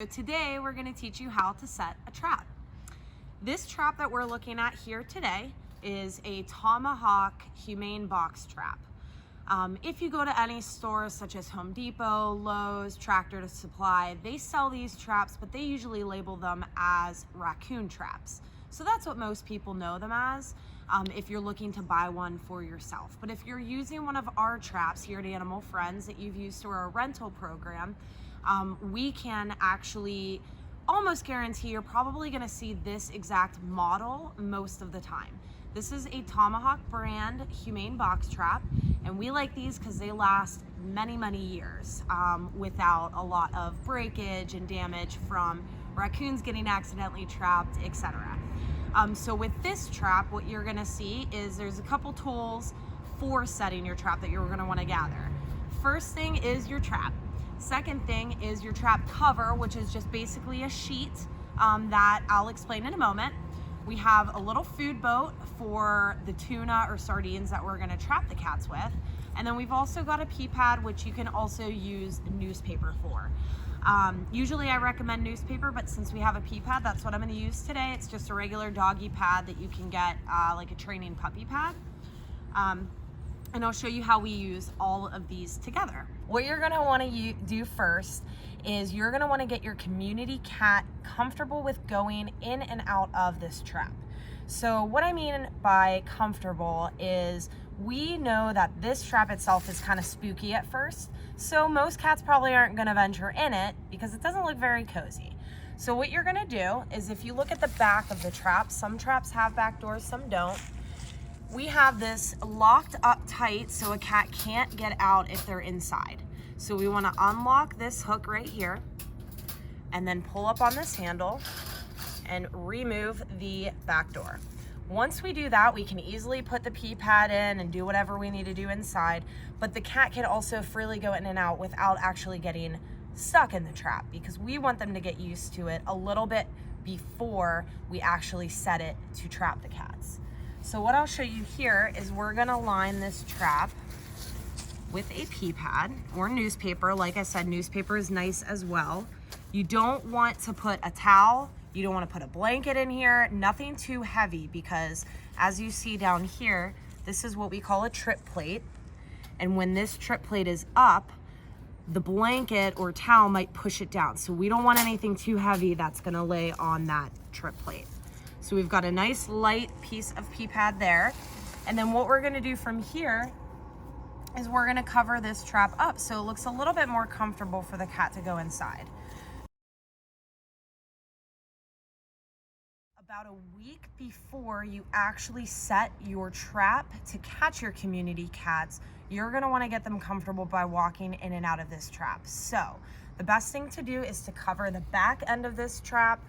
So today we're going to teach you how to set a trap. This trap that we're looking at here today is a Tomahawk Humane Box Trap. If you go to any stores such as Home Depot, Lowe's, Tractor Supply, they sell these traps, but they usually label them as raccoon traps. So that's what most people know them as if you're looking to buy one for yourself. But if you're using one of our traps here at Animal Friends that you've used through our rental program, we can actually almost guarantee you're probably going to see this exact model most of the time. This is a Tomahawk brand humane box trap, and we like these because they last many years without a lot of breakage and damage from raccoons getting accidentally trapped, etc. So with this trap, what you're going to see is there's a couple tools for setting your trap that you're going to want to gather. First thing is your trap. Second thing is your trap cover, which is just basically a sheet that I'll explain in a moment. We have a little food boat for the tuna or sardines that we're going to trap the cats with. And then we've also got a pee pad, which you can also use newspaper for. Usually I recommend newspaper, but since we have a pee pad, that's what I'm going to use today. It's just a regular doggy pad that you can get like a training puppy pad. And I'll show you how we use all of these together. What you're gonna wanna do first is you're gonna wanna get your community cat comfortable with going in and out of this trap. So what I mean by comfortable is we know that this trap itself is kind of spooky at first. So most cats probably aren't gonna venture in it because it doesn't look very cozy. So what you're gonna do is if you look at the back of the trap, some traps have back doors, some don't. We have this locked up tight so a cat can't get out if they're inside. So we want to unlock this hook right here and then pull up on this handle and remove the back door. Once we do that, we can easily put the pee pad in and do whatever we need to do inside, but the cat can also freely go in and out without actually getting stuck in the trap because we want them to get used to it a little bit before we actually set it to trap the cats. So what I'll show you here is we're gonna line this trap with a pee pad or newspaper. Like I said, newspaper is nice as well. You don't want to put a towel, you don't want to put a blanket in here, nothing too heavy, because as you see down here, this is what we call a trip plate. And when this trip plate is up, the blanket or towel might push it down. So we don't want anything too heavy that's gonna lay on that trip plate. So we've got a nice light piece of pee pad there. And then what we're gonna do from here is we're gonna cover this trap up so it looks a little bit more comfortable for the cat to go inside. About a week before you actually set your trap to catch your community cats, you're gonna wanna get them comfortable by walking in and out of this trap. So the best thing to do is to cover the back end of this trap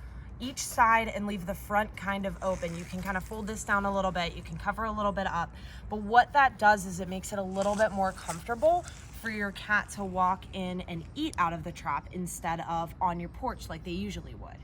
each side and leave the front kind of open. You can kind of fold this down a little bit, you can cover a little bit up, but what that does is it makes it a little bit more comfortable for your cat to walk in and eat out of the trap instead of on your porch like they usually would.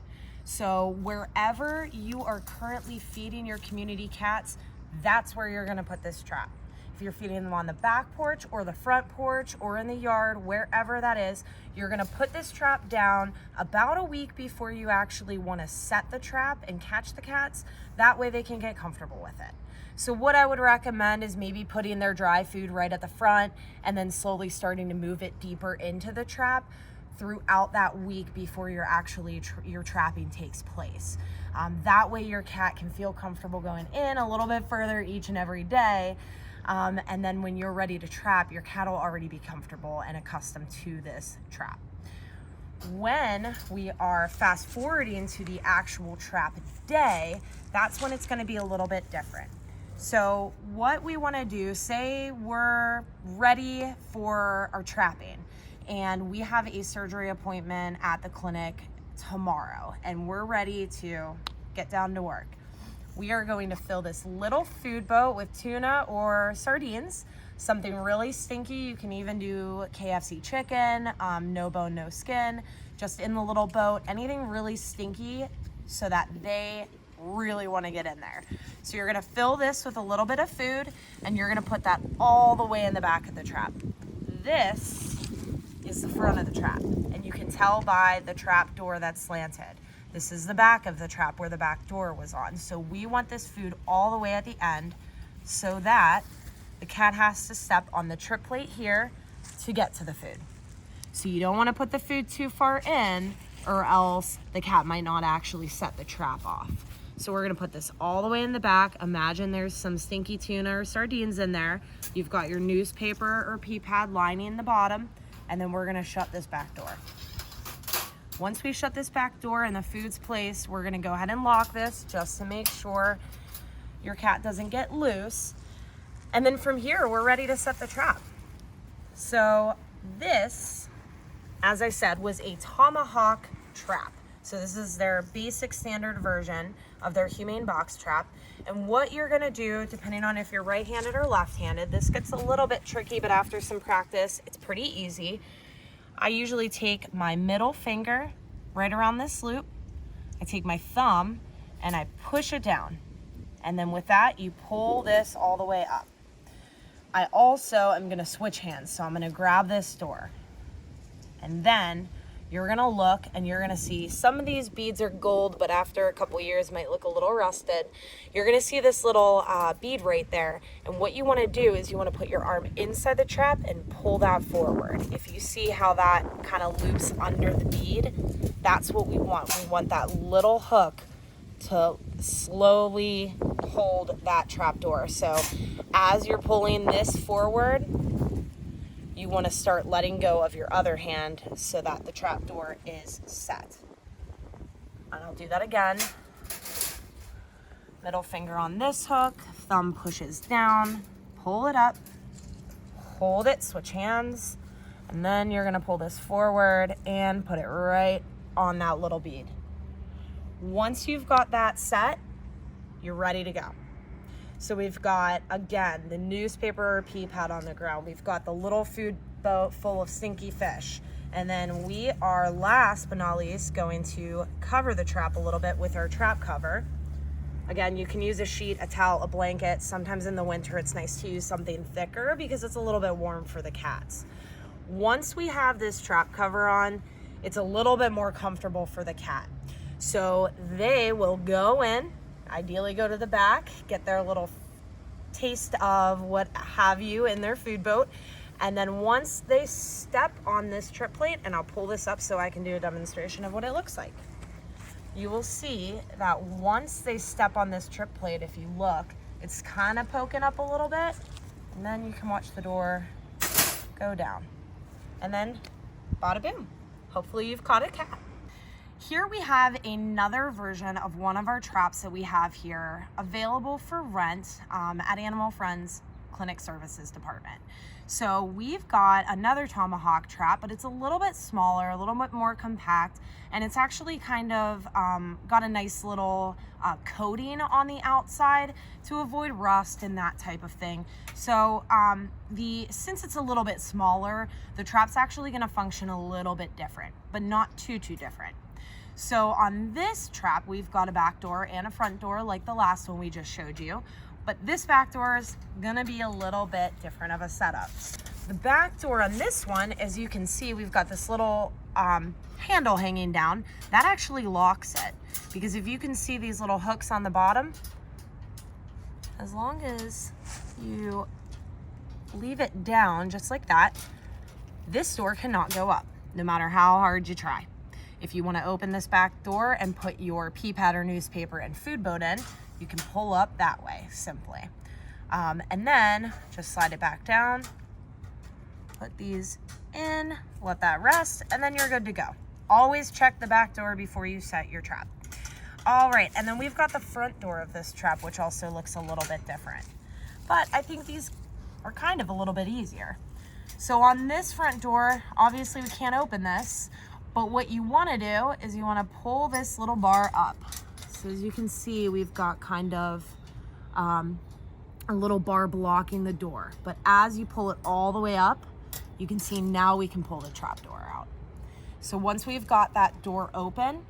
So wherever you are currently feeding your community cats, that's where you're gonna put this trap. If you're feeding them on the back porch or the front porch or in the yard, wherever that is, you're gonna put this trap down about a week before you actually wanna set the trap and catch the cats. That way they can get comfortable with it. So what I would recommend is maybe putting their dry food right at the front and then slowly starting to move it deeper into the trap throughout that week before your trapping takes place. That way your cat can feel comfortable going in a little bit further each and every day. And then when you're ready to trap, your cat will already be comfortable and accustomed to this trap. When we are fast forwarding to the actual trap day, that's when it's gonna be a little bit different. So what we wanna do, say we're ready for our trapping and we have a surgery appointment at the clinic tomorrow and we're ready to get down to work. We are going to fill this little food boat with tuna or sardines, something really stinky. You can even do KFC chicken, no bone, no skin, just in the little boat, anything really stinky so that they really want to get in there. So you're gonna fill this with a little bit of food and you're gonna put that all the way in the back of the trap. This is the front of the trap, and you can tell by the trap door that's slanted. This is the back of the trap where the back door was on. So we want this food all the way at the end so that the cat has to step on the trip plate here to get to the food. So you don't want to put the food too far in, or else the cat might not actually set the trap off. So we're gonna put this all the way in the back. Imagine there's some stinky tuna or sardines in there. You've got your newspaper or pea pad lining the bottom, and then we're gonna shut this back door. Once we shut this back door and the food's placed, we're gonna go ahead and lock this just to make sure your cat doesn't get loose. And then from here, we're ready to set the trap. So this, as I said, was a Tomahawk trap. So this is their basic standard version of their humane box trap. And what you're gonna do, depending on if you're right-handed or left-handed, this gets a little bit tricky, but after some practice, it's pretty easy. I usually take my middle finger right around this loop. I take my thumb and I push it down. And then with that, you pull this all the way up. I also am gonna switch hands. So I'm gonna grab this door. And then you're gonna look and you're gonna see some of these beads are gold, but after a couple years might look a little rusted. You're gonna see this little bead right there. And what you wanna do is you wanna put your arm inside the trap and pull that forward. If you see how that kind of loops under the bead, that's what we want. We want that little hook to slowly hold that trap door. So as you're pulling this forward, you want to start letting go of your other hand so that the trap door is set. And I'll do that again. Middle finger on this hook, thumb pushes down, pull it up, hold it, switch hands, and then you're gonna pull this forward and put it right on that little bead. Once you've got that set, you're ready to go. So we've got, again, the newspaper or pea pad on the ground. We've got the little food boat full of stinky fish. And then we are, last but not least, going to cover the trap a little bit with our trap cover. Again, you can use a sheet, a towel, a blanket. Sometimes in the winter, it's nice to use something thicker because it's a little bit warm for the cats. Once we have this trap cover on, it's a little bit more comfortable for the cat. So they will go in, ideally go to the back, get their little taste of what have you in their food boat. And then once they step on this trip plate, and I'll pull this up so I can do a demonstration of what it looks like. You will see that once they step on this trip plate, if you look, it's kind of poking up a little bit. And then you can watch the door go down. And then bada boom. Hopefully you've caught a cat. Here we have another version of one of our traps that we have here available for rent at Animal Friends Clinic Services Department. So we've got another Tomahawk trap, but it's a little bit smaller, a little bit more compact, and it's actually kind of got a nice little coating on the outside to avoid rust and that type of thing. So since it's a little bit smaller, the trap's actually gonna function a little bit different, but not too different. So on this trap, we've got a back door and a front door like the last one we just showed you. But this back door is gonna be a little bit different of a setup. The back door on this one, as you can see, we've got this little handle hanging down. That actually locks it. Because if you can see these little hooks on the bottom, as long as you leave it down just like that, this door cannot go up, no matter how hard you try. If you want to open this back door and put your pea pad or newspaper and food boat in, you can pull up that way, simply. And then just slide it back down, put these in, let that rest, and then you're good to go. Always check the back door before you set your trap. All right, and then we've got the front door of this trap, which also looks a little bit different. But I think these are kind of a little bit easier. So on this front door, obviously we can't open this, but what you wanna do is you wanna pull this little bar up. So as you can see, we've got kind of a little bar blocking the door. But as you pull it all the way up, you can see now we can pull the trap door out. So once we've got that door open,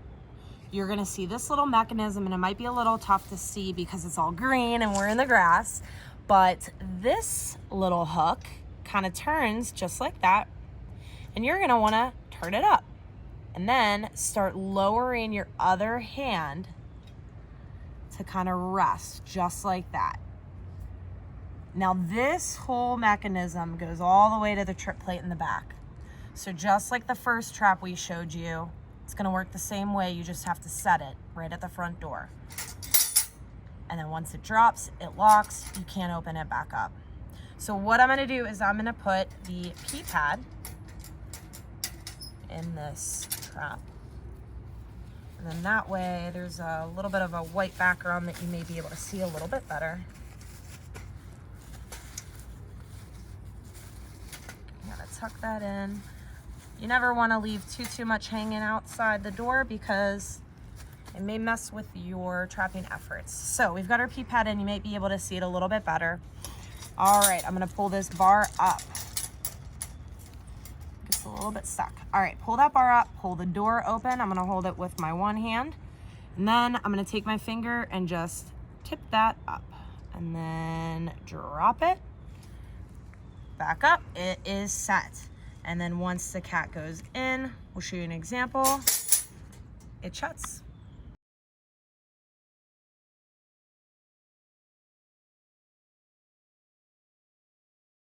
you're gonna see this little mechanism, and it might be a little tough to see because it's all green and we're in the grass, but this little hook kind of turns just like that. And you're gonna wanna turn it up. And then start lowering your other hand to kind of rest, just like that. Now this whole mechanism goes all the way to the trip plate in the back. So just like the first trap we showed you, it's gonna work the same way, you just have to set it right at the front door. And then once it drops, it locks, you can't open it back up. So what I'm gonna do is I'm gonna put the pee pad in this trap. And then that way there's a little bit of a white background that you may be able to see a little bit better. I'm gonna tuck that in. You never wanna leave too much hanging outside the door because it may mess with your trapping efforts. So we've got our pee pad in, you might be able to see it a little bit better. All right, I'm gonna pull this bar up. It's a little bit stuck. All right, pull that bar up, pull the door open. I'm gonna hold it with my one hand. And then I'm gonna take my finger and just tip that up. And then drop it. Back up, it is set. And then once the cat goes in, we'll show you an example. It shuts.